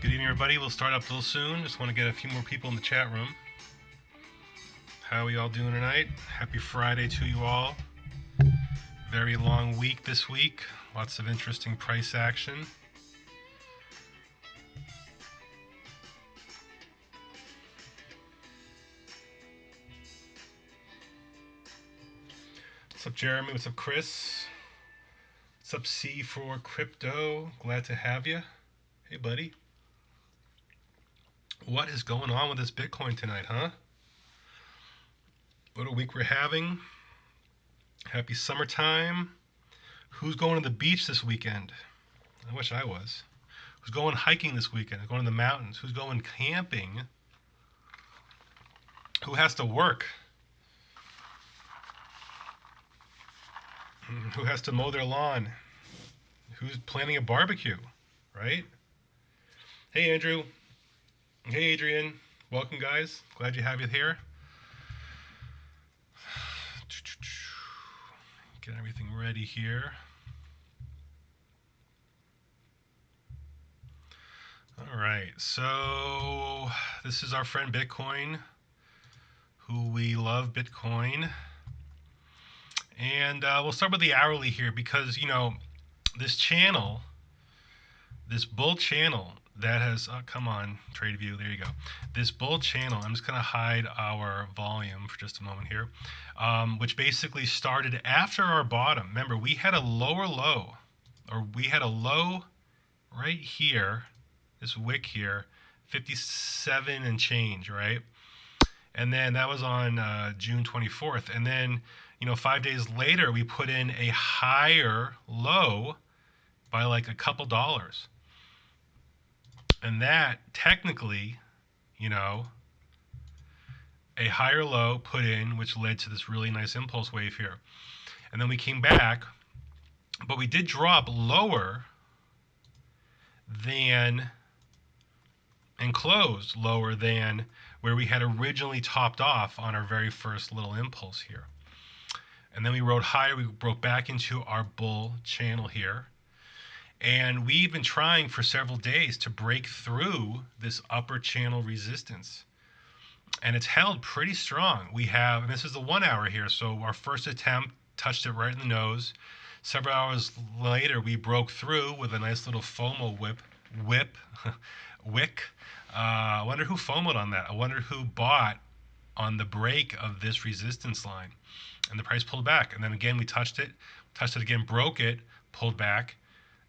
Good evening, everybody. We'll start up real soon. Just want to get a few more people in the chat room. How are you all doing tonight? Happy Friday to you all. Very long week this week. Lots of interesting price action. What's up, Jeremy? What's up, Chris? What's up, C for Crypto? Glad to have you. Hey, buddy. What is going on with this Bitcoin tonight, huh? What a week we're having. Happy summertime. Who's going to the beach this weekend? I wish I was. Who's going hiking this weekend? Who's going to the mountains? Who's going camping? Who has to work? Who has to mow their lawn? Who's planning a barbecue, right? Hey, Andrew. Hey, Adrian. Welcome, guys. Glad you have you here. Get everything ready here. All right, so this is our friend Bitcoin, who we love Bitcoin. And we'll start with the hourly here because, you know, this channel, this bull channel that has, come on, TradeView, there you go. This bull channel, I'm just going to hide our volume for just a moment here, which basically started after our bottom. Remember, we had a lower low, or we had a low right here, this wick here, 57 and change, right? And then that was on June 24th. And then, you know, 5 days later, we put in a higher low by like a couple dollars. And that technically, you know, a higher low put in, which led to this really nice impulse wave here. And then we came back, but we did drop lower than and closed lower than where we had originally topped off on our very first little impulse here. And then we rode higher, we broke back into our bull channel here. And we've been trying for several days to break through this upper channel resistance. And it's held pretty strong. We have, and this is the 1 hour here, so our first attempt touched it right in the nose. Several hours later, we broke through with a nice little FOMO wick. I wonder who FOMO'd on that. I wonder who bought on the break of this resistance line. And the price pulled back. And then again, we touched it again, broke it, pulled back,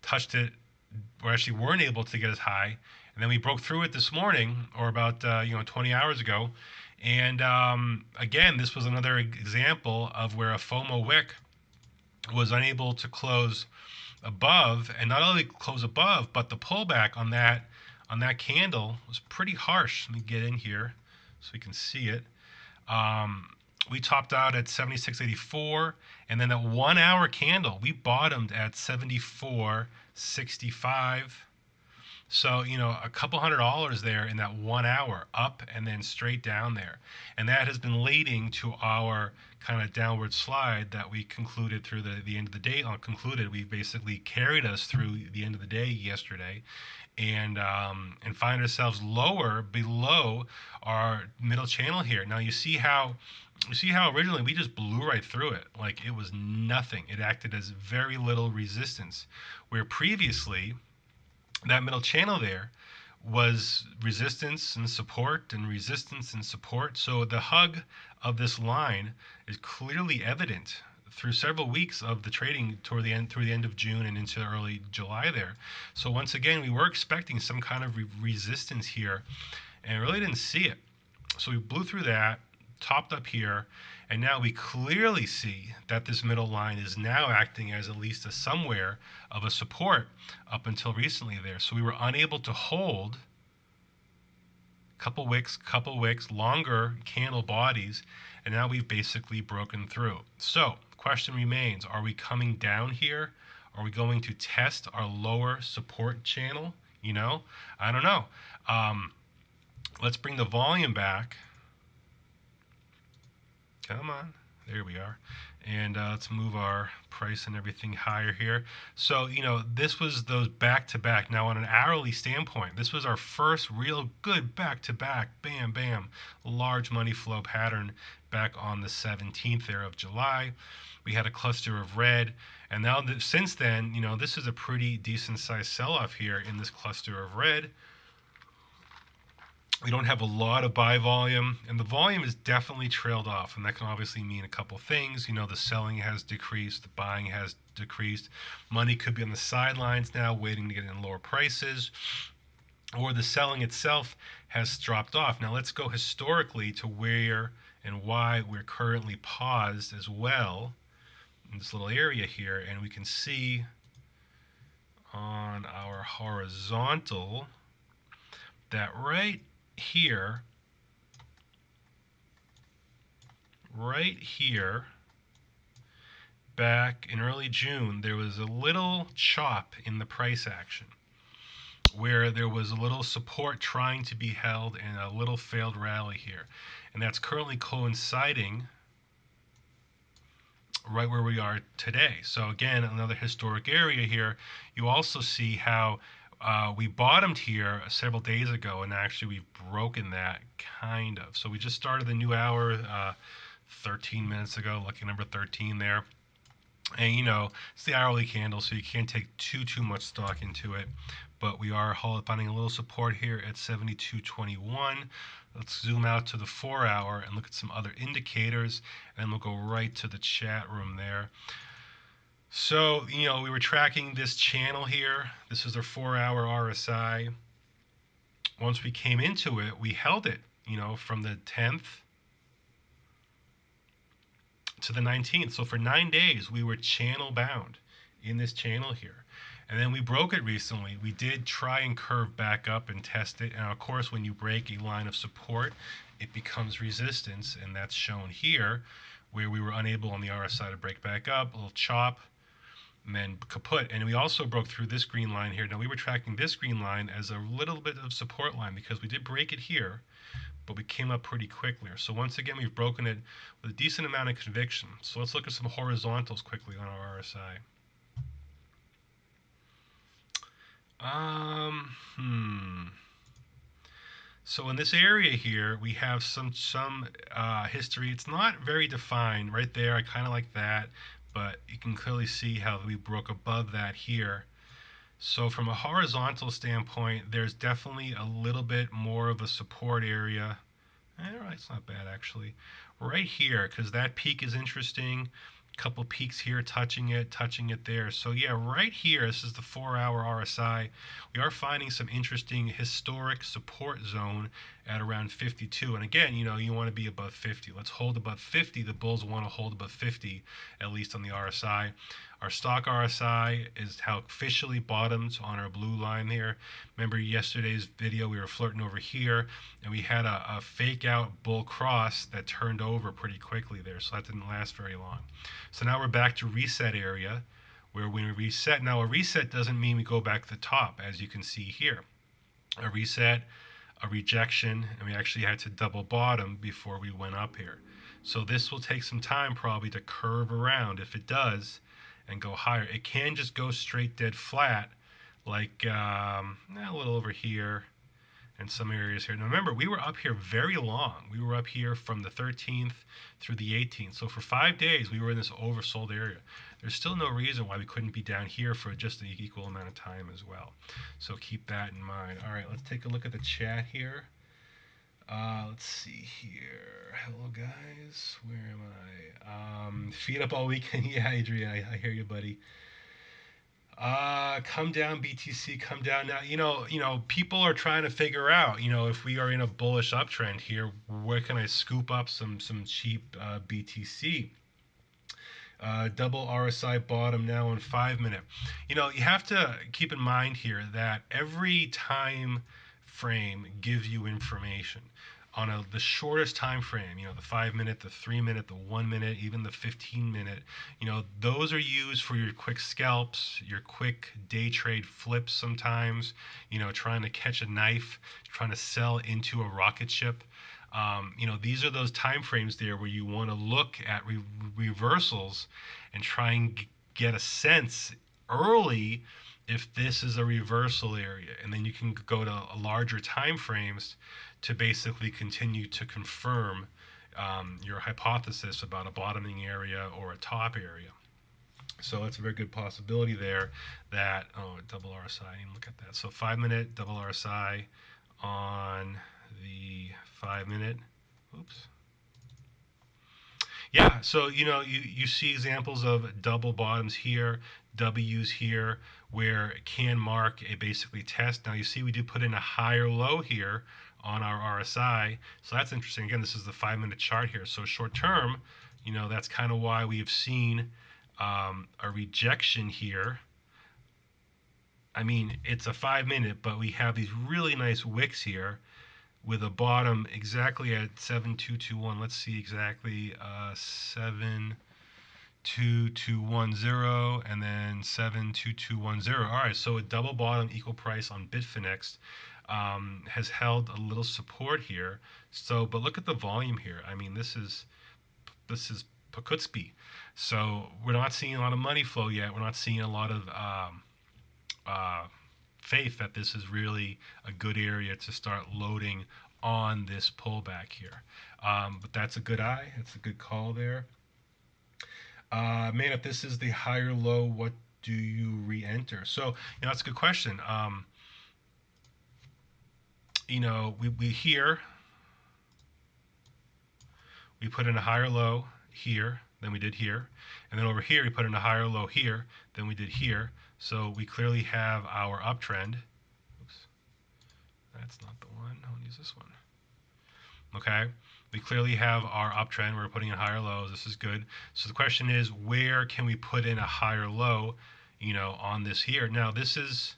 touched it. We actually weren't able to get as high. And then we broke through it this morning, or about 20 hours ago. And again, this was another example of where a FOMO wick was unable to close above, and not only close above, but the pullback on that candle was pretty harsh. Let me get in here so we can see it. We topped out at 76.84, and then that 1 hour candle, we bottomed at 74.65. So, you know, a couple $100 there in that 1 hour, up and then straight down there. And that has been leading to our kind of downward slide that we concluded through the end of the day. We basically carried us through the end of the day yesterday, and find ourselves lower below our middle channel here. Now you see how originally we just blew right through it. Like it was nothing. It acted as very little resistance, where previously that middle channel there was resistance and support and resistance and support. So the hug of this line is clearly evident through several weeks of the trading through the end of June and into early July there. So once again, we were expecting some kind of resistance here, and really didn't see it. So we blew through that, topped up here, and now we clearly see that this middle line is now acting as at least a somewhere of a support up until recently there. So we were unable to hold couple wicks, longer candle bodies, and now we've basically broken through. So the question remains, are we coming down here? Are we going to test our lower support channel? You know, I don't know. Let's bring the volume back. Come on. There we are. And let's move our price and everything higher here. So, this was those back to back. Now, on an hourly standpoint, this was our first real good back to back, bam, bam, large money flow pattern back on the 17th there of July. We had a cluster of red. And now, since then, this is a pretty decent sized sell off here in this cluster of red. We don't have a lot of buy volume, and the volume is definitely trailed off, and that can obviously mean a couple things. The selling has decreased, the buying has decreased. Money could be on the sidelines now waiting to get in lower prices, or the selling itself has dropped off. Now let's go historically to where and why we're currently paused as well in this little area here, and we can see on our horizontal that here right here, back in early June, there was a little chop in the price action where there was a little support trying to be held and a little failed rally here. And that's currently coinciding right where we are today. So again, another historic area here. You also see how we bottomed here several days ago, and actually we've broken that kind of. So we just started the new hour 13 minutes ago, lucky number 13 there. And it's the hourly candle, so you can't take too much stock into it. But we are finding a little support here at 72.21. Let's zoom out to the 4-hour and look at some other indicators, and we'll go right to the chat room there. So, we were tracking this channel here. This is our 4-hour RSI. Once we came into it, we held it, from the 10th to the 19th. So for 9 days, we were channel bound in this channel here. And then we broke it recently. We did try and curve back up and test it. And of course, when you break a line of support, it becomes resistance. And that's shown here, where we were unable on the RSI to break back up, a little chop, and then kaput. And we also broke through this green line here. Now, we were tracking this green line as a little bit of support line because we did break it here, but we came up pretty quickly. So once again, we've broken it with a decent amount of conviction. So let's look at some horizontals quickly on our RSI. So in this area here, we have some history. It's not very defined right there. I kind of like that, but you can clearly see how we broke above that here. So from a horizontal standpoint, there's definitely a little bit more of a support area. It's not bad actually. Right here, because that peak is interesting. Couple peaks here, touching it there. So yeah, right here, this is the 4-hour RSI. We are finding some interesting historic support zone at around 52. And again, you want to be above 50. Let's hold above 50. The bulls want to hold above 50, at least on the RSI. Our stock RSI is how officially bottomed on our blue line here. Remember yesterday's video, we were flirting over here, and we had a fake out bull cross that turned over pretty quickly there, so that didn't last very long. So now we're back to reset area, where when we reset, now a reset doesn't mean we go back to the top, as you can see here. A reset, a rejection, and we actually had to double bottom before we went up here. So this will take some time probably to curve around. If it does, and go higher. It can just go straight dead flat, like a little over here and some areas here. Now remember, we were up here very long. We were up here from the 13th through the 18th. So for 5 days, we were in this oversold area. There's still no reason why we couldn't be down here for just an equal amount of time as well. So keep that in mind. All right, let's take a look at the chat here. Let's see here. Hello, guys. Where am I? Feed up all weekend. Yeah, Adrian, I hear you, buddy. Come down, BTC. Come down now. People are trying to figure out, if we are in a bullish uptrend here, where can I scoop up some cheap BTC? Double RSI bottom now on 5-minute. You have to keep in mind here that every time frame gives you information. On the shortest time frame, the 5-minute, the 3-minute, the 1-minute, even the 15-minute, those are used for your quick scalps, your quick day trade flips sometimes, trying to catch a knife, trying to sell into a rocket ship. These are those time frames there where you want to look at reversals and try and get a sense early if this is a reversal area, and then you can go to larger time frames to basically continue to confirm your hypothesis about a bottoming area or a top area. So it's a very good possibility there that, double RSI, I didn't look at that. So 5-minute double RSI on the 5-minute. Oops. Yeah, so you see examples of double bottoms here, W's here, where it can mark a basically test. Now you see we do put in a higher low here on our RSI, so that's interesting. Again, this is the 5-minute chart here. So short term, that's kind of why we have seen a rejection here. I mean, it's a 5-minute, but we have these really nice wicks here with a bottom exactly at 7221. Let's see exactly, 72210 and then 72210. All right, so a double bottom equal price on Bitfinex has held a little support here. So, but look at the volume here. I mean, this is Pakutsby. So we're not seeing a lot of money flow yet. We're not seeing a lot of faith that this is really a good area to start loading on this pullback here. But that's a good eye. That's a good call there. Man, if this is the higher low, what do you re-enter? So, that's a good question. We here, we put in a higher low here than we did here. And then over here, we put in a higher low here than we did here. So we clearly have our uptrend. Oops, that's not the one. I want to use this one. Okay, we clearly have our uptrend. We're putting in higher lows. This is good. So the question is, where can we put in a higher low, on this here? Now this is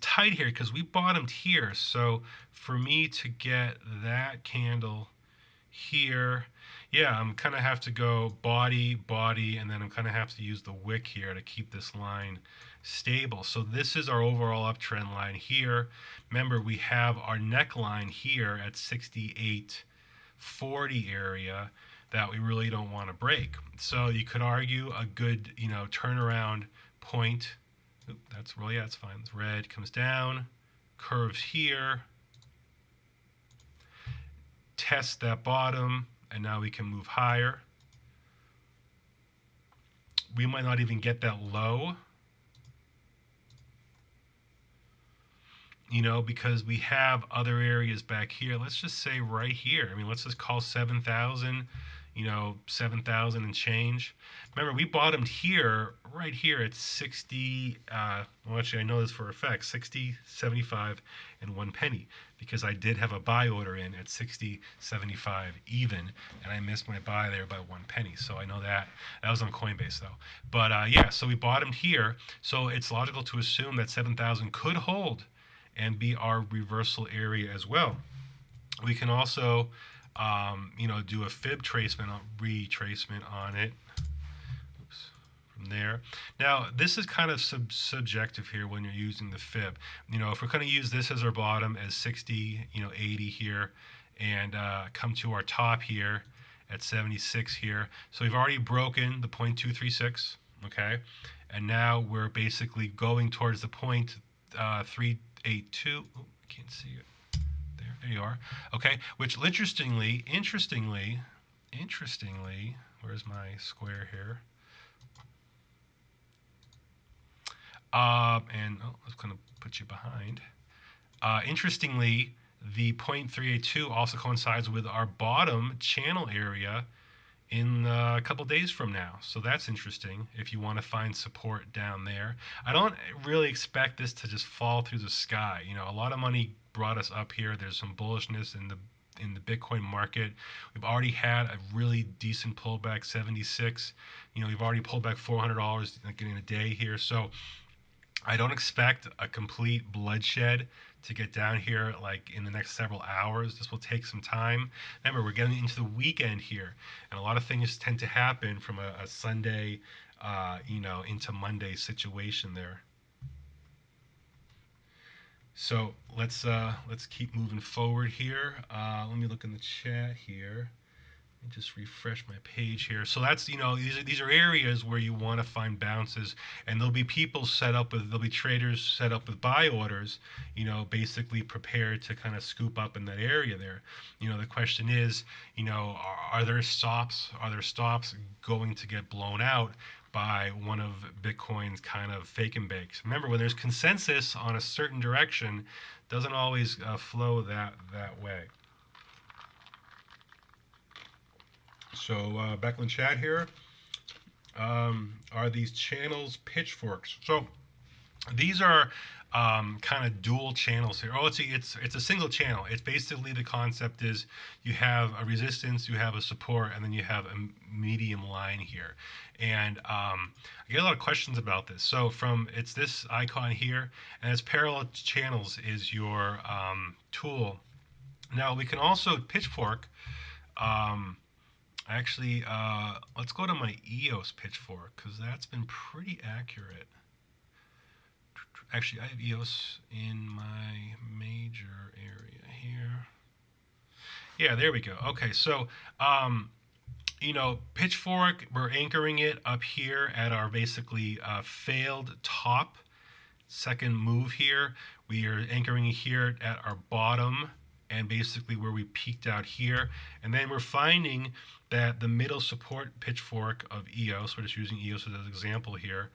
tight here because we bottomed here. So for me to get that candle here, yeah, I'm kind of have to go body, and then I'm kind of have to use the wick here to keep this line stable. So this is our overall uptrend line here. Remember, we have our neckline here at 68.40 area that we really don't want to break. So you could argue a good, turnaround point. Oop, that's fine. It's red, comes down, curves here, test that bottom, and now we can move higher. We might not even get that low, because we have other areas back here. Let's just say right here. I mean, let's just call 7,000, 7,000 and change. Remember, we bottomed here, right here at 60, well, actually, I know this for a fact, 60, 75, and 1 penny, because I did have a buy order in at 60, 75 even, and I missed my buy there by 1 penny. So I know that. That was on Coinbase, though. But, yeah, so we bottomed here. So it's logical to assume that 7,000 could hold and be our reversal area as well. We can also, do a fib retracement on it. Oops, from there. Now, this is kind of subjective here when you're using the fib. If we're going to use this as our bottom as 60, 80 here, and come to our top here at 76 here. So we've already broken the 0.236, okay? And now we're basically going towards the 0.382. Oh, I can't see it. There you are. Okay, which interestingly, where's my square here? And I was going to put you behind. Interestingly, the 0.382 also coincides with our bottom channel area in a couple days from now. So that's interesting if you want to find support down there. I don't really expect this to just fall through the sky. A lot of money brought us up here. There's some bullishness in the Bitcoin market. We've already had a really decent pullback, 76. We've already pulled back $400 in a day here. So I don't expect a complete bloodshed to get down here like in the next several hours. This will take some time. Remember, we're getting into the weekend here, and a lot of things tend to happen from a Sunday, into Monday situation there. So let's keep moving forward here. Let me look in the chat here. Let me just refresh my page here. So that's, these are areas where you want to find bounces, and there'll be people set up with, there'll be traders set up with buy orders, basically prepared to kind of scoop up in that area there. The question is, are there stops? Are there stops going to get blown out by one of Bitcoin's kind of fake and bakes? Remember, when there's consensus on a certain direction, doesn't always flow that way. So back in the chat here, are these channels pitchforks? So these are kind of dual channels here. Oh, it's a single channel. It's basically, the concept is you have a resistance, you have a support, and then you have a medium line here. And I get a lot of questions about this. So it's this icon here, and it's parallel channels is your tool. Now we can also pitchfork. Actually, let's go to my EOS pitchfork, because that's been pretty accurate. Actually, I have EOS in my major area here. Yeah, there we go. Okay, so pitchfork, we're anchoring it up here at our basically failed top second move here. We are anchoring it here at our bottom, and basically where we peaked out here. And then we're finding that the middle support pitchfork of EOS, we're just using EOS as an example here,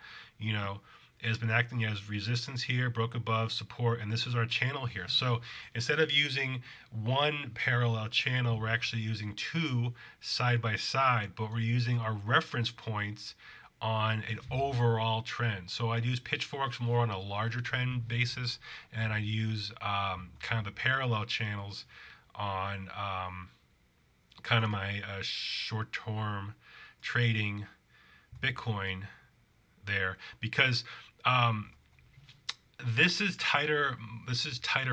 has been acting as resistance here, broke above support, and this is our channel here. So instead of using one parallel channel, we're actually using two side by side, but we're using our reference points on an overall trend. So I use pitchforks more on a larger trend basis, and I use kind of the parallel channels on kind of my short-term trading Bitcoin there, because this is tighter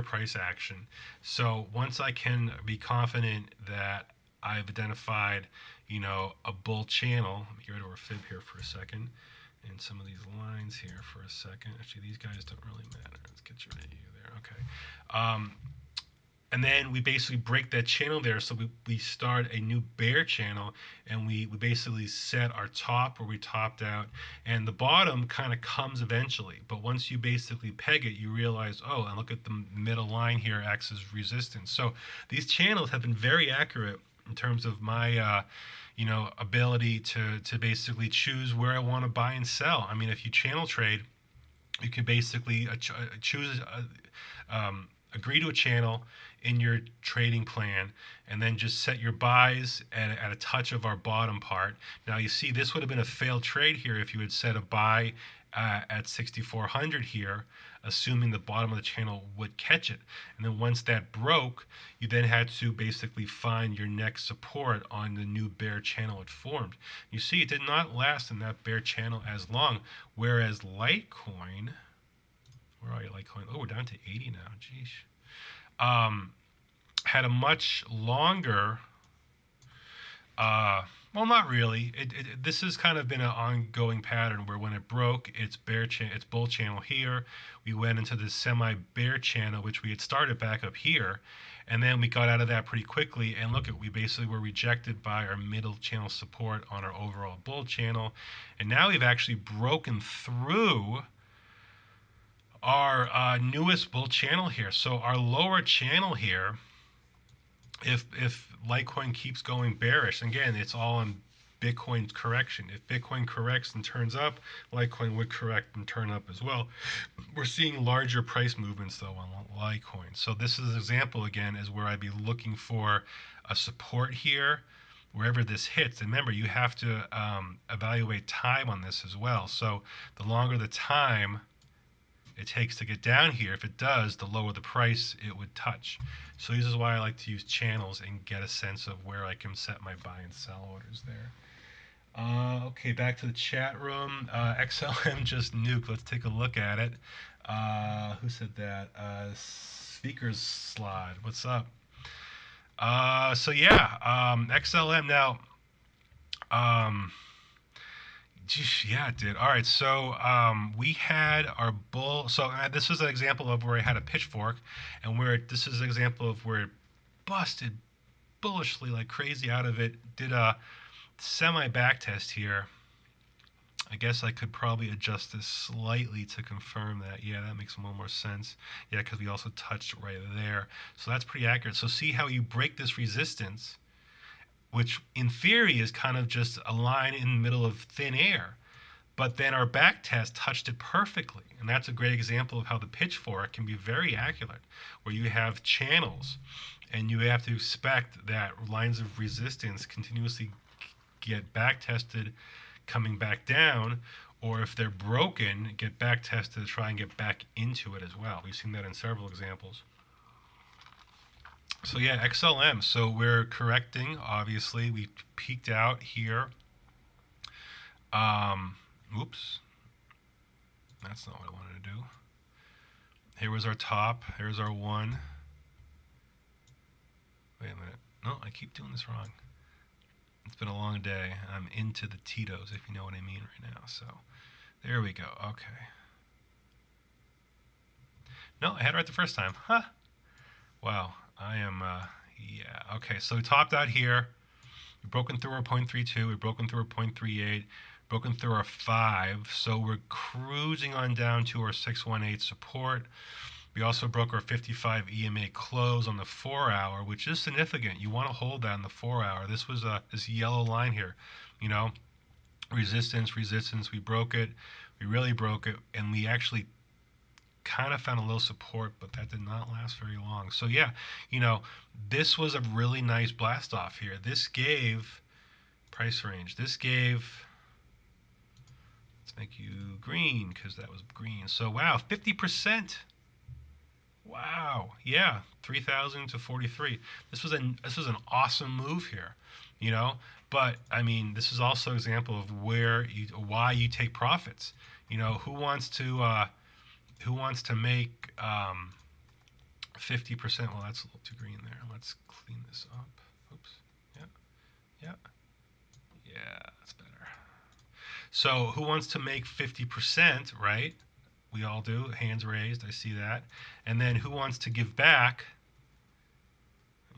price action. So once I can be confident that I've identified a bull channel. Let me get rid of our fib here for a second, and some of these lines here for a second. Actually, these guys don't really matter. Let's get rid of you there. Okay. And then we basically break that channel there, so we start a new bear channel, and we basically set our top where we topped out, and the bottom kind of comes eventually. But once you basically peg it, you realize, oh, and look at the middle line here acts as resistance. So these channels have been very accurate in terms of my ability to basically choose where I want to buy and sell. I mean, if you channel trade, you can basically choose agree to a channel in your trading plan, and then just set your buys at a touch of our bottom part. Now you see, this would have been a failed trade here if you had set a buy at 6,400 here, assuming the bottom of the channel would catch it. And then once that broke, you then had to basically find your next support on the new bear channel it formed. You see, it did not last in that bear channel as long, whereas Litecoin, where are you, Litecoin? Oh, we're down to 80 now. Geez. Had a much longer, well, not really. This has kind of been an ongoing pattern where when it broke its bull channel here, we went into the semi-bear channel, which we had started back up here, and then we got out of that pretty quickly. And look, we basically were rejected by our middle channel support on our overall bull channel, and now we've actually broken through our newest bull channel here. So our lower channel here, if Litecoin keeps going bearish, again, it's all on Bitcoin's correction. If Bitcoin corrects and turns up, Litecoin would correct and turn up as well. We're seeing larger price movements though on Litecoin. So this is an example again is where I'd be looking for a support here wherever this hits. And remember, you have to evaluate time on this as well. So the longer the time it takes to get down here, if it does, the lower the price it would touch. So this is why I like to use channels and get a sense of where I can set my buy and sell orders there. Okay, back to the chat room. XLM just nuked. Let's take a look at it. Who said that? Speakers slide. What's up? So yeah, XLM now. Yeah, it did. All right, so we had our bull. So this is an example of where I had a pitchfork, and where this is an example of where it busted bullishly like crazy out of it. Did a semi back test here. I guess I could probably adjust this slightly to confirm that. Yeah, that makes a little more sense. Yeah, because we also touched right there. So that's pretty accurate. So see how you break this resistance, which in theory is kind of just a line in the middle of thin air. But then our back test touched it perfectly. And that's a great example of how the pitchfork can be very accurate, where you have channels and you have to expect that lines of resistance continuously get back tested coming back down, or if they're broken, get back tested to try and get back into it as well. We've seen that in several examples. So yeah, XLM. So we're correcting. Obviously, we peaked out here. Um, oops, that's not what I wanted to do. Here was our top. Here's our one. Wait a minute. No, I keep doing this wrong. It's been a long day. I'm into the Tito's, if you know what I mean right now. So there we go. Okay. No, I had it right the first time. Huh. Wow. I am. Yeah. Okay. So we topped out here. We've broken through our 0.32. We've broken through our 0.38. Broken through our 5. So we're cruising on down to our 618 support. We also broke our 55 EMA close on the 4 hour, which is significant. You want to hold that in the 4 hour. This was this yellow line here, you know, resistance, resistance. We broke it. We really broke it, and we actually kind of found a little support, but that did not last very long. So yeah, you know, this was a really nice blast off here. This gave price range. This gave. Let's make you green because that was green. So wow, 50%. Wow. Yeah, 3,000 to 43. This was an awesome move here, you know. But I mean, this is also an example of why you take profits. You know, who wants to make 50%? Well, that's a little too green there. Let's clean this up. Oops. Yeah. Yeah. Yeah, that's better. So, who wants to make 50%, right? We all do. Hands raised. I see that. And then who wants to give back?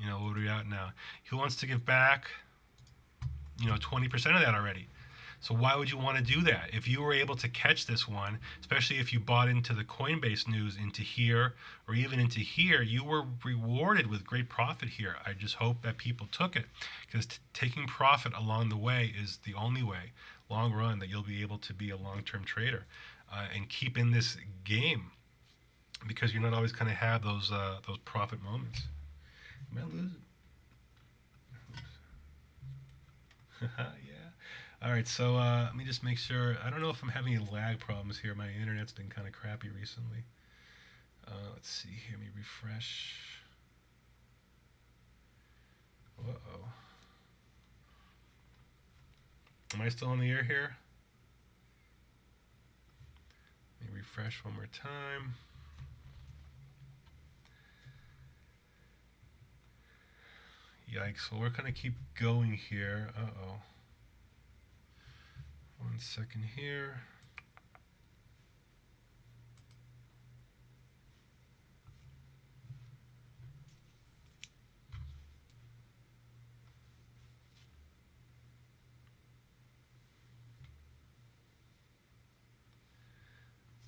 You know, what are we at now? Who wants to give back, 20% of that already? So why would you want to do that? If you were able to catch this one, especially if you bought into the Coinbase news into here or even into here, you were rewarded with great profit here. I just hope that people took it because taking profit along the way is the only way, long run, that you'll be able to be a long-term trader and keep in this game because you're not always going to have those profit moments. Am I losing? Yeah. All right. So let me just make sure. I don't know if I'm having any lag problems here. My internet's been kind of crappy recently. Let's see here. Let me refresh. Uh-oh. Am I still on the air here? Let me refresh one more time. Yikes. Well, we're going to keep going here. Uh-oh. 1 second here.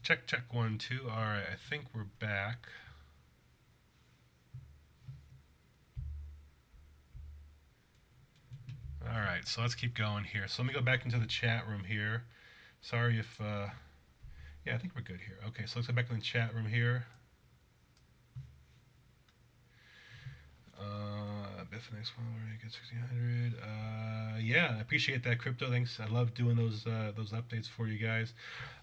Check, check, 1, 2. All right. I think we're back. All right. So let's keep going here. So let me go back into the chat room here. Sorry if... yeah, I think we're good here. Okay, so let's go back in the chat room here. Bitfinex one where you get 1600. Yeah, I appreciate that, crypto. Thanks. I love doing those updates for you guys.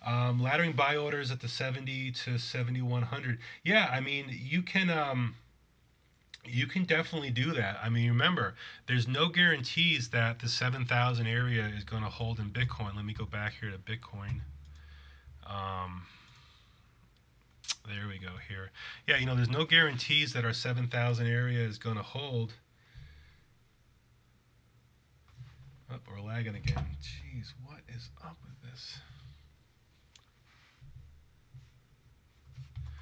Laddering buy orders at the 70 to 7100. Yeah, I mean you can definitely do that. I mean, remember, there's no guarantees that the 7,000 area is going to hold in Bitcoin. Let me go back here to Bitcoin. Um, there we go here. Yeah, there's no guarantees that our 7,000 area is going to hold. Oh, we're lagging again. Jeez, what is up with this?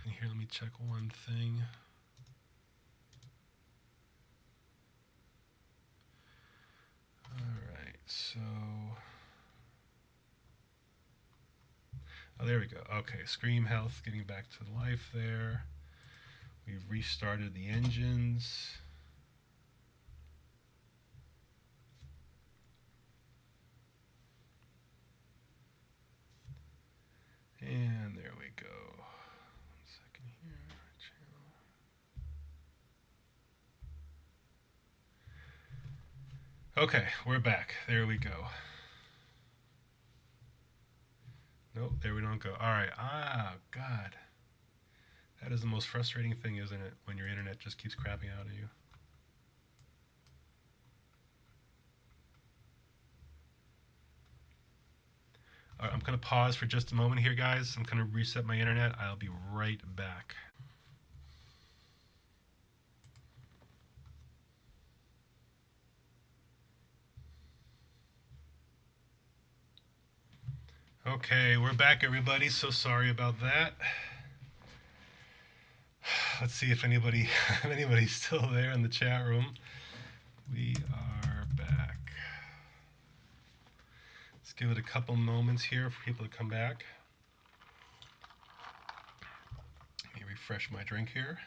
Here, let me check one thing. Alright, so... Oh, there we go. Okay, Scream Health getting back to life there. We've restarted the engines. And there we go. 1 second here. Channel. Okay, we're back. There we go. Nope, there we don't go. Alright, God. That is the most frustrating thing, isn't it? When your internet just keeps crapping out of you. Alright, I'm going to pause for just a moment here, guys. I'm going to reset my internet. I'll be right back. Okay, we're back, everybody. So sorry about that. Let's see if anybody's still there in the chat room. We are back. Let's give it a couple moments here for people to come back. Let me refresh my drink here.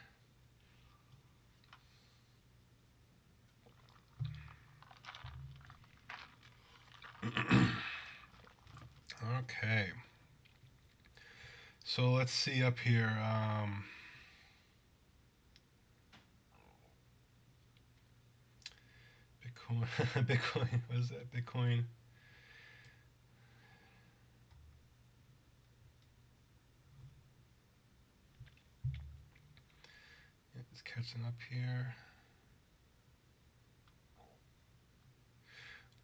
Okay. So let's see up here. Bitcoin. Bitcoin. What is that? Bitcoin. Yeah, it's catching up here.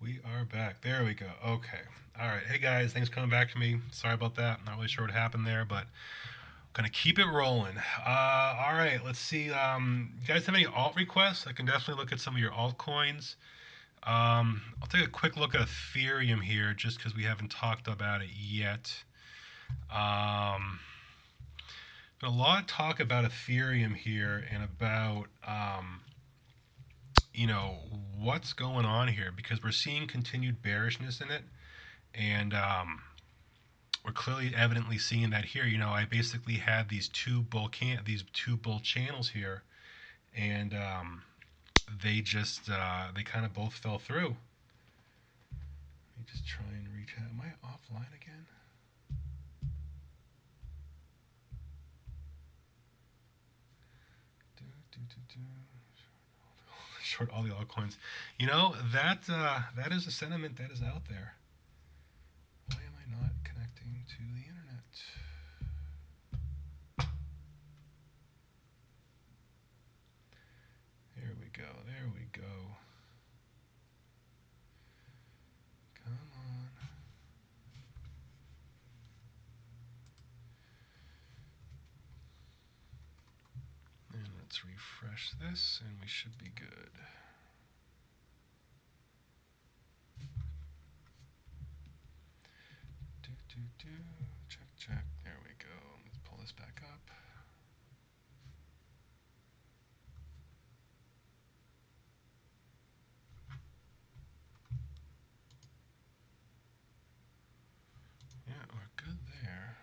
We are back. There we go. Okay. All right. Hey guys, thanks for coming back to me. Sorry about that. Not really sure what happened there, but gonna keep it rolling. All right. Let's see. You guys have any alt requests? I can definitely look at some of your altcoins. I'll take a quick look at Ethereum here, just because we haven't talked about it yet. A lot of talk about Ethereum here and about what's going on here, because we're seeing continued bearishness in it, and we're clearly evidently seeing that here. I basically had these two bull channels here, and they kind of both fell through. Let me just try and reach out. Am I offline again? Short all the altcoins. That is a sentiment that is out there. Why am I not connecting to the internet? There we go. There we go. Come on. And let's refresh this, and we should be good. Check. There we go. Let's pull this back up. Yeah, we're good there.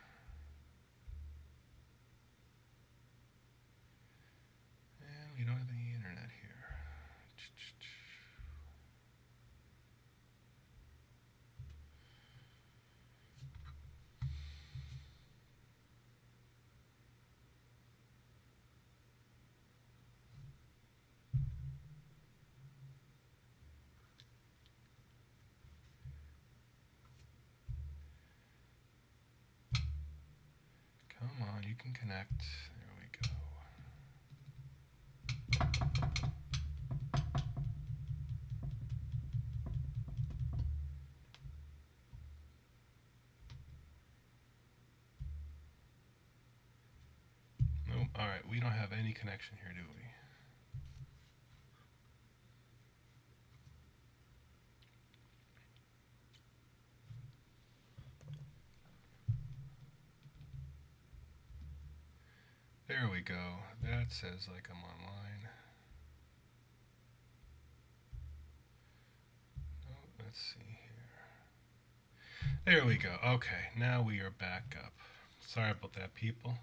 And we don't have any internet here. Come on, you can connect. There we go. Nope. All right, we don't have any connection here, do we? There we go. That says like I'm online. Oh, let's see here. There we go. Okay, now we are back up. Sorry about that, people.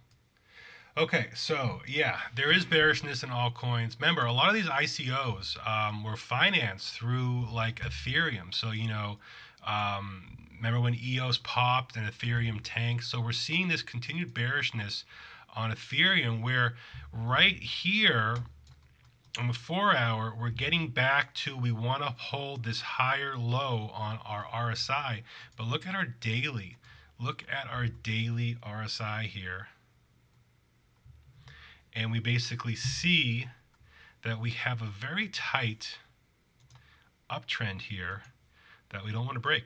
Okay, so yeah, there is bearishness in altcoins. Remember, a lot of these ICOs were financed through like Ethereum. So remember when EOS popped and Ethereum tanked? So we're seeing this continued bearishness on Ethereum, where right here on the 4 hour, we're getting back to we want to hold this higher low on our RSI. But look at our daily. Look at our daily RSI here. And we basically see that we have a very tight uptrend here that we don't want to break.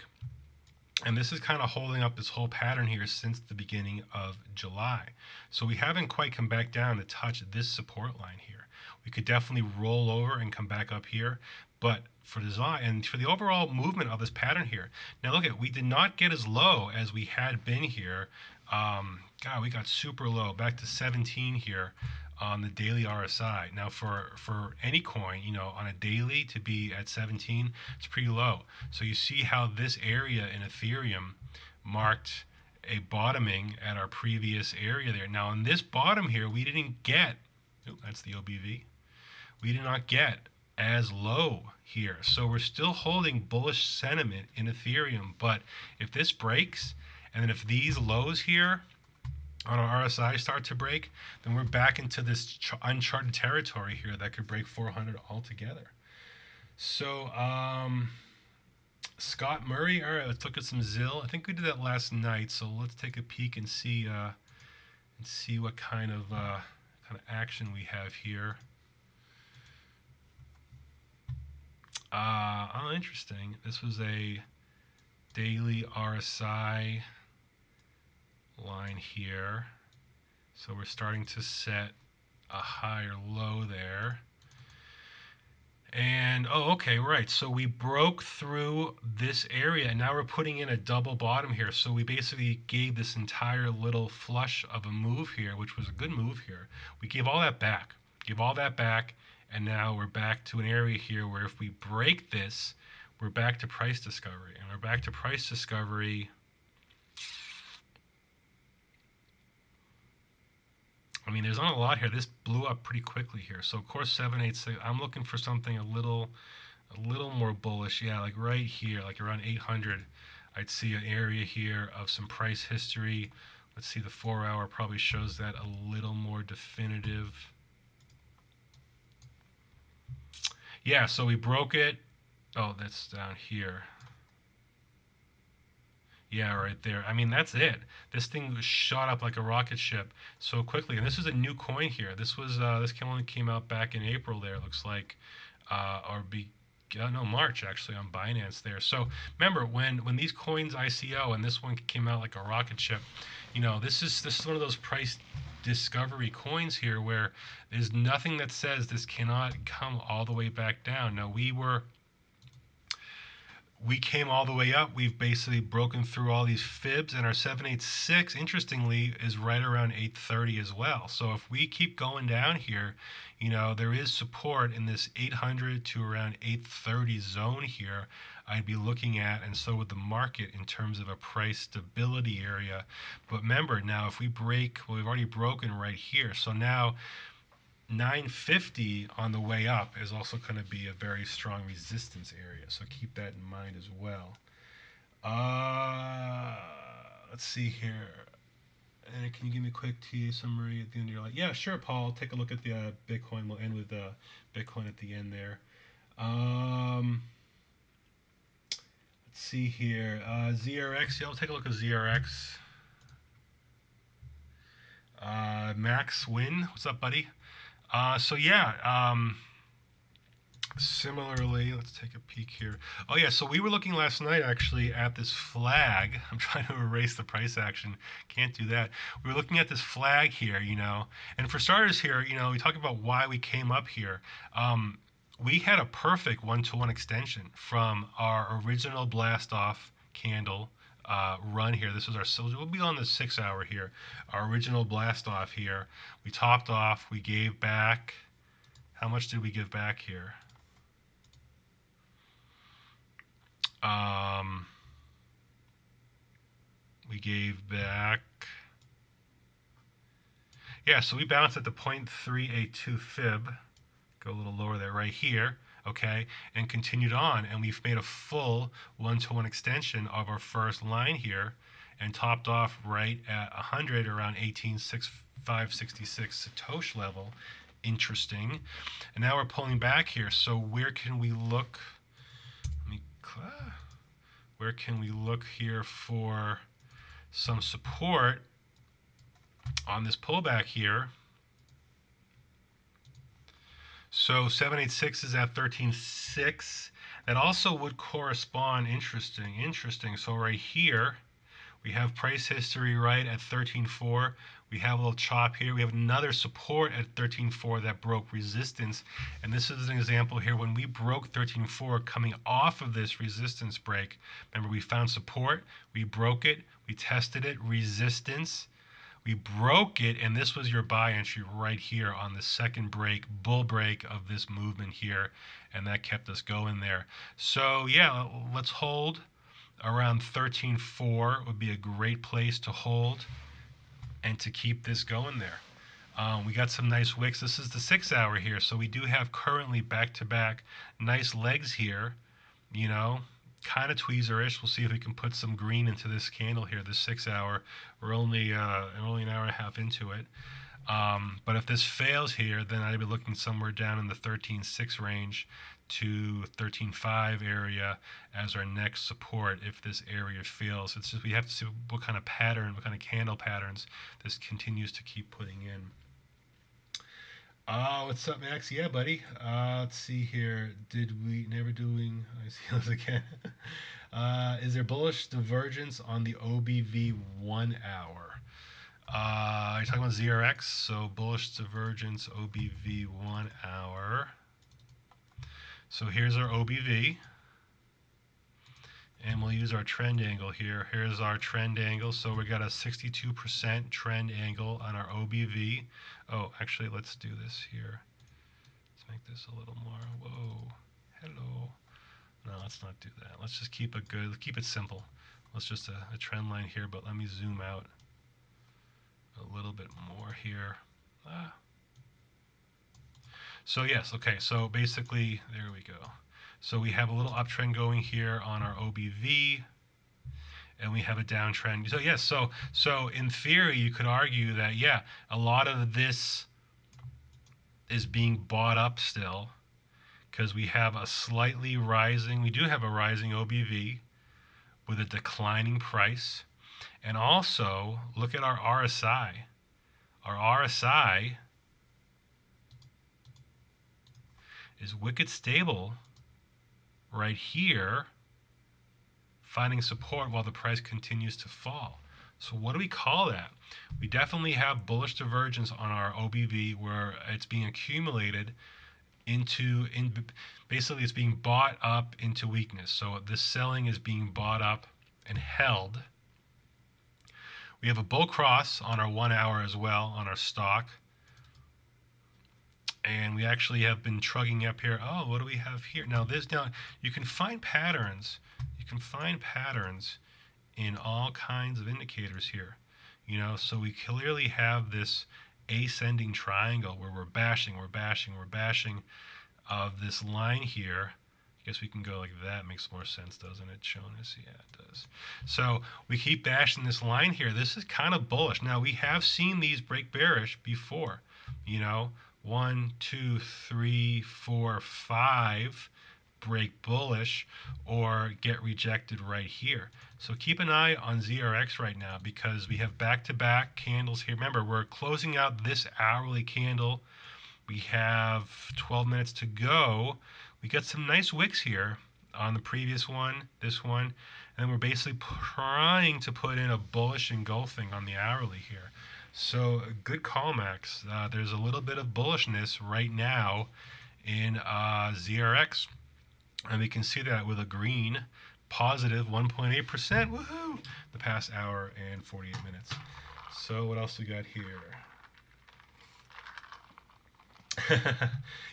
And this is kind of holding up this whole pattern here since the beginning of July. So we haven't quite come back down to touch this support line here. We could definitely roll over and come back up here. But for design and for the overall movement of this pattern here, now look at, we did not get as low as we had been here. God, we got super low, back to 17 here on the daily RSI. Now for any coin, on a daily to be at 17, it's pretty low. So you see how this area in Ethereum marked a bottoming at our previous area there. Now in this bottom here, we didn't get, that's the OBV, we did not get as low here. So we're still holding bullish sentiment in Ethereum. But if this breaks, and then if these lows here on our RSI start to break, then we're back into this uncharted territory here that could break 400 altogether. So, Scott Murray, all right, let's look at some ZIL. I think we did that last night, so let's take a peek and see what kind of action we have here. Oh, interesting. This was a daily RSI line here. So we're starting to set a higher low there. And, oh, okay, right. So we broke through this area, and now we're putting in a double bottom here. So we basically gave this entire little flush of a move here, which was a good move here. We gave all that back, and now we're back to an area here where if we break this, we're back to price discovery. And we're back to price discovery. I mean, there's not a lot here. This blew up pretty quickly here. So of course 786. I'm looking for something a little more bullish. Yeah, like right here, like around 800. I'd see an area here of some price history. Let's see, the 4 hour probably shows that a little more definitive. Yeah, so we broke it. Oh, that's down here. Yeah, right there. I mean, that's it. This thing was shot up like a rocket ship so quickly. And this is a new coin here. This only came out back in April there, it looks like. Or be no, March actually on Binance there. So remember when these coins ICO and this one came out like a rocket ship, this is one of those price discovery coins here where there's nothing that says this cannot come all the way back down. Now we came all the way up. We've basically broken through all these fibs, and our 786, interestingly, is right around 830 as well. So if we keep going down here, there is support in this 800 to around 830 zone here I'd be looking at, and so would the market in terms of a price stability area. But remember, now if we break, well, we've already broken right here. So now 950 on the way up is also going to be a very strong resistance area, so keep that in mind as well. Let's see here. And can you give me a quick TA summary at the end of your life? Yeah, sure, Paul. Take a look at the Bitcoin. We'll end with Bitcoin at the end there. Let's see here. ZRX. Yeah, we'll take a look at ZRX. Max Win. What's up, buddy? So yeah, similarly, let's take a peek here. Oh yeah, so we were looking last night actually at this flag. I'm trying to erase the price action. Can't do that. We were looking at this flag here, and for starters here, we talk about why we came up here. We had a perfect one-to-one extension from our original blast off candle run here. This is our, so we'll be on the 6 hour here. Our original blast off here. We topped off, we gave back, how much did we give back here? We gave back, yeah, so we bounced at the 0.382 fib, go a little lower there, right here, okay, and continued on, and we've made a full one-to-one extension of our first line here, and topped off right at 100 around 18,566 Satoshi level. Interesting. And now we're pulling back here. So where can we look? Where can we look here for some support on this pullback here? So 786 is at 13.6. That also would correspond, interesting. So right here, we have price history right at 13.4. We have a little chop here. We have another support at 13.4 that broke resistance. And this is an example here. When we broke 13.4 coming off of this resistance break, remember we found support, we broke it, we tested it, resistance, we broke it, and this was your buy entry right here on the second break, bull break of this movement here, and that kept us going there. So yeah, let's hold. Around 13.4 would be a great place to hold and to keep this going there. We got some nice wicks. This is the 6 hour here, so we do have currently back-to-back nice legs here, you know, kind of tweezerish. We'll see if we can put some green into this candle here, this 6 hour. We're only an hour and a half into it. But if this fails here, then I'd be looking somewhere down in the 13.6 range to 13.5 area as our next support if this area fails. It's just we have to see what kind of pattern, what kind of candle patterns this continues to keep putting in. What's up, Max? Yeah, buddy. Let's see here. Did we never doing? I see this again. Is there bullish divergence on the OBV 1 hour? You're talking about ZRX, so bullish divergence OBV 1 hour. So here's our OBV, and we'll use our trend angle here. Here's our trend angle, so we got a 62% trend angle on our OBV. Oh, actually, let's do this here. Let's make this a little more. Whoa, hello. No, let's not do that. Let's just keep it simple. Let's just a trend line here, but let me zoom out a little bit more here. So yes, okay, so basically, there we go. So we have a little uptrend going here on our OBV, and we have a downtrend. So yes, so in theory, you could argue that, yeah, a lot of this is being bought up still, because we have a slightly rising, we do have a rising OBV with a declining price. And also, look at our RSI. Our RSI is wicked stable right here, finding support while the price continues to fall. So what do we call that? We definitely have bullish divergence on our OBV where it's being accumulated basically it's being bought up into weakness. So this selling is being bought up and held. We have a bull cross on our 1 hour as well on our stock. And we actually have been trugging up here. Oh, what do we have here? Now you can find patterns. You can find patterns in all kinds of indicators here. You know, so we clearly have this ascending triangle where we're bashing of this line here. I guess we can go like that. Makes more sense, doesn't it, Chonis? Yeah, it does. So we keep bashing this line here. This is kind of bullish. Now, we have seen these break bearish before, you know, 1, 2, 3, 4, 5 break bullish or get rejected right here. So keep an eye on ZRX right now because we have back-to-back candles here. Remember, we're closing out this hourly candle. We have 12 minutes to go. We got some nice wicks here on the previous one, this one, and then we're basically trying to put in a bullish engulfing on the hourly here. So good call, Max. There's a little bit of bullishness right now in ZRX, and we can see that with a green positive 1.8%. Woohoo! The past hour and 48 minutes. So what else we got here?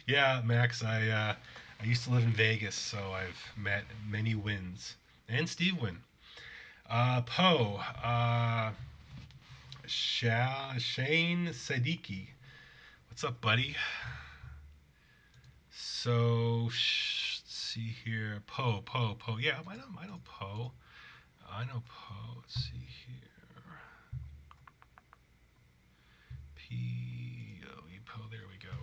Yeah, Max, I used to live in Vegas, so I've met many wins. And Steve Wynn. Poe, Shane Sadiki. What's up, buddy? So, let's see here. Poe. Yeah, I know Poe. I know Poe. Let's see here. Poe. There we go.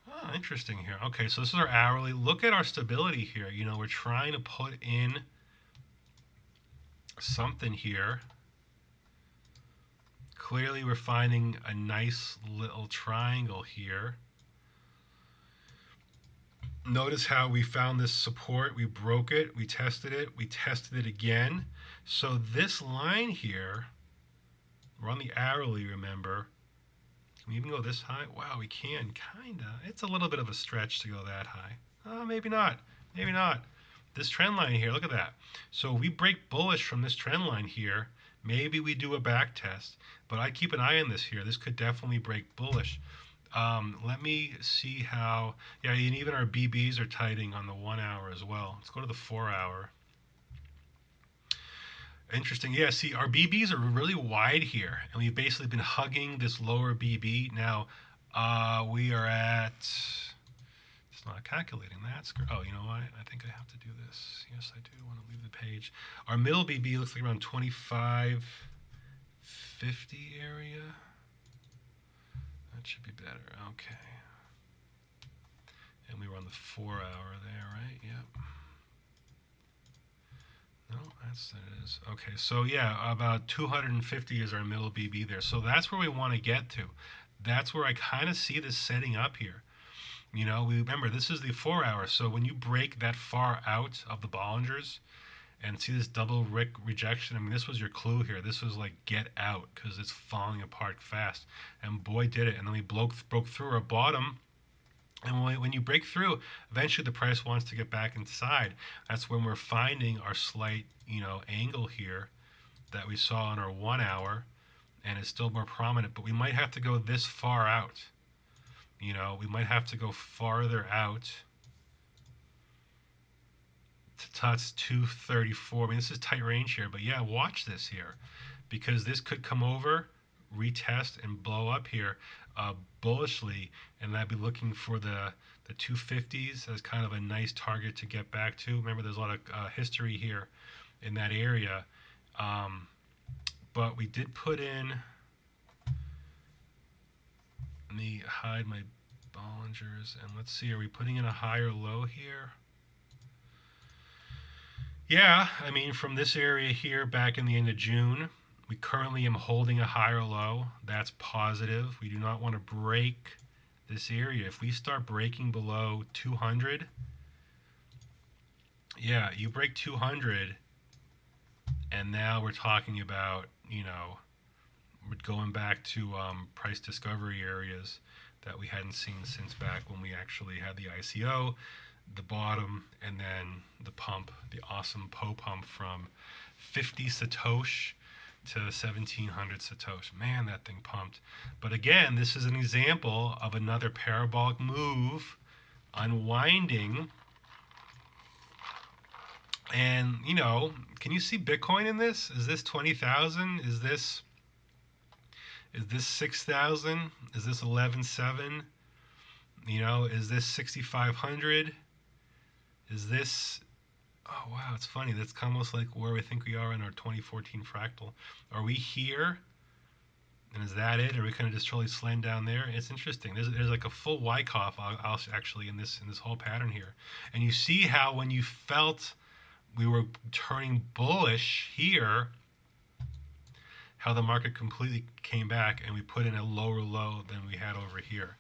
Oh, interesting here. Okay, so this is our hourly. Look at our stability here. You know, we're trying to put in something here. Clearly, we're finding a nice little triangle here. Notice how we found this support, we broke it, we tested it again. So this line here, we're on the hourly, remember. Can we even go this high? Wow, we can, kinda. It's a little bit of a stretch to go that high. Maybe not, maybe not. This trend line here, look at that. So we break bullish from this trend line here. Maybe we do a back test, but I keep an eye on this here. This could definitely break bullish. Let me see how, yeah, and even our BBs are tightening on the 1 hour as well. Let's go to the 4 hour. Interesting. Yeah, see, our BBs are really wide here, and we've basically been hugging this lower BB. Now, we are at, it's not calculating that. Oh, you know what? I think I have to do this. Yes, I do want to leave the page. Our middle BB looks like around 25.50 area. That should be better. Okay. And we were on the 4 hour there, right? Yep. No, that's it is. Okay, so yeah, about 250 is our middle BB there. So that's where we want to get to. That's where I kind of see this setting up here. You know, we remember this is the 4 hour. So when you break that far out of the Bollingers and see this double rejection, I mean, this was your clue here. This was like get out because it's falling apart fast. And boy, did it. And then we broke through our bottom. And when you break through, eventually the price wants to get back inside. That's when we're finding our slight, you know, angle here that we saw on our 1 hour, and it's still more prominent. But we might have to go this far out. You know, we might have to go farther out to touch 234. I mean, this is tight range here, but yeah, watch this here because this could come over, retest, and blow up here bullishly, and I'd be looking for the 250s as kind of a nice target to get back to. Remember, there's a lot of history here in that area, but we did put in. Let me hide my Bollingers, and let's see, are we putting in a higher low here? Yeah, I mean, from this area here back in the end of June, we currently am holding a higher low. That's positive. We do not want to break this area. If we start breaking below 200, yeah, you break 200, and now we're talking about, you know, we're going back to price discovery areas that we hadn't seen since back when we actually had the ICO, the bottom, and then the pump, the awesome Poe pump from 50 Satoshi to 1700 Satoshi. Man, that thing pumped. But again, this is an example of another parabolic move unwinding. And, you know, can you see Bitcoin in this? Is this 20,000? Is this 6,000? Is this 11.7? You know, is this 6,500? Is this, oh wow, it's funny. That's almost like where we think we are in our 2014 fractal. Are we here? And is that it? Or are we kind of just totally slammed down there? It's interesting. There's like a full Wyckoff actually in this whole pattern here. And you see how when you felt we were turning bullish here, how the market completely came back and we put in a lower low than we had over here.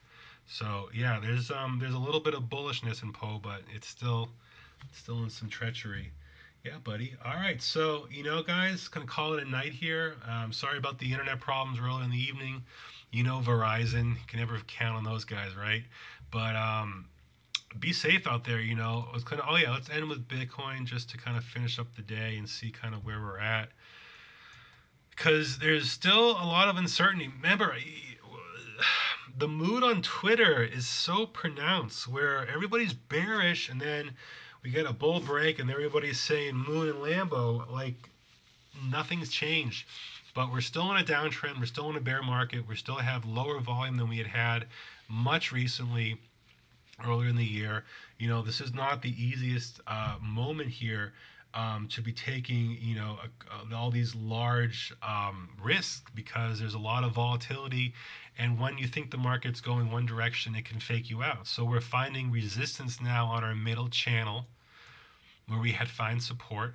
So yeah, there's a little bit of bullishness in Poe, but it's still in some treachery. Yeah, buddy. All right, so you know, guys, gonna call it a night here. Sorry about the internet problems early in the evening. You know, Verizon, you can never count on those guys, right? But be safe out there. It was kind of, oh yeah, let's end with Bitcoin just to kind of finish up the day and see kind of where we're at, because there's still a lot of uncertainty. Remember, the mood on Twitter is so pronounced where everybody's bearish, and then we get a bull break and everybody's saying Moon and Lambo like nothing's changed. But we're still in a downtrend. We're still in a bear market. We still have lower volume than we had much recently earlier in the year. This is not the easiest moment here to be taking, all these large risks, because there's a lot of volatility. And when you think the market's going one direction, it can fake you out. So we're finding resistance now on our middle channel where we had found support.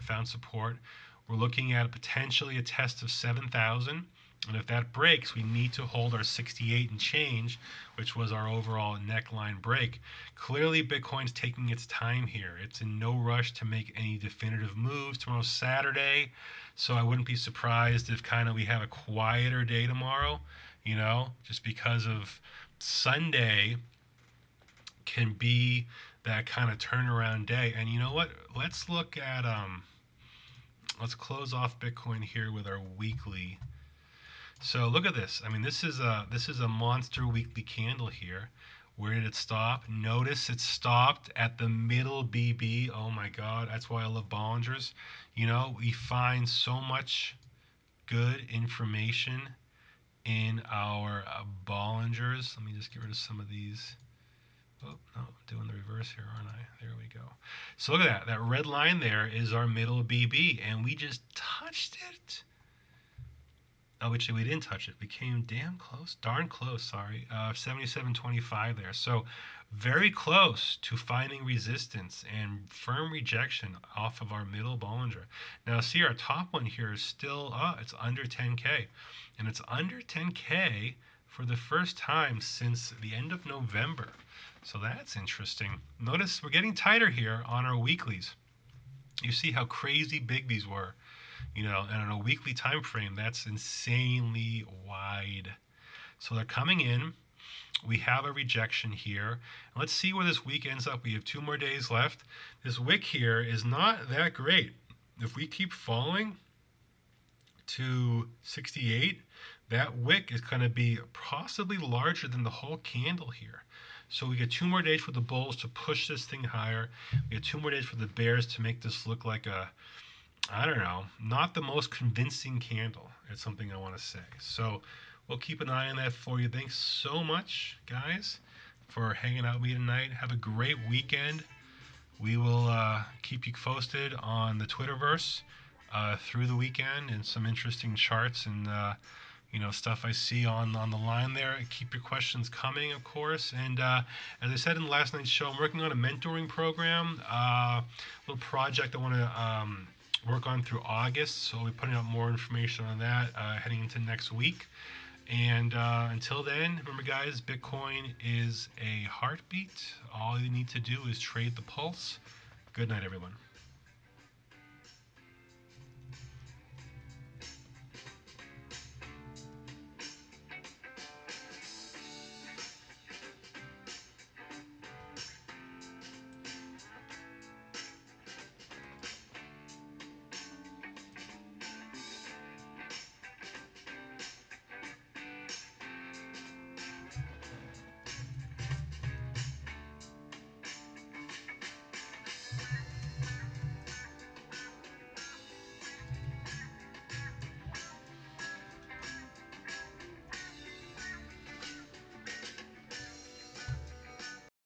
We're looking at potentially a test of 7,000. And if that breaks, we need to hold our 68 and change, which was our overall neckline break. Clearly, Bitcoin's taking its time here. It's in no rush to make any definitive moves. Tomorrow's Saturday, so I wouldn't be surprised if kind of we have a quieter day tomorrow, just because of Sunday can be that kind of turnaround day. And you know what? Let's look at let's close off Bitcoin here with our weekly. So look at this. I mean, this is a monster weekly candle here. Where did it stop? Notice it stopped at the middle BB. Oh my God, that's why I love Bollingers. We find so much good information in our Bollingers. Let me just get rid of some of these. Oh, no, I'm doing the reverse here, aren't I? There we go. So look at that. That red line there is our middle BB, and we just touched it. Oh, actually, we didn't touch it. We came darn close, sorry. 77.25 there. So very close to finding resistance and firm rejection off of our middle Bollinger. Now, see, our top one here is still, it's under 10K. And it's under 10K for the first time since the end of November. So that's interesting. Notice we're getting tighter here on our weeklies. You see how crazy big these were. And on a weekly time frame, that's insanely wide. So they're coming in. We have a rejection here. Let's see where this week ends up. We have 2 more days left. This wick here is not that great. If we keep falling to 68, that wick is going to be possibly larger than the whole candle here. So we get 2 more days for the bulls to push this thing higher. We get 2 more days for the bears to make this look like I don't know, not the most convincing candle. It's something I want to say. So we'll keep an eye on that for you. Thanks so much, guys, for hanging out with me tonight. Have a great weekend. We will keep you posted on the Twitterverse through the weekend, and some interesting charts and stuff I see on the line there. Keep your questions coming, of course. And as I said in last night's show, I'm working on a mentoring program, little project I want to work on through August. So I'll be putting out more information on that heading into next week. And until then, remember, guys, Bitcoin is a heartbeat. All you need to do is trade the pulse. Good night, everyone.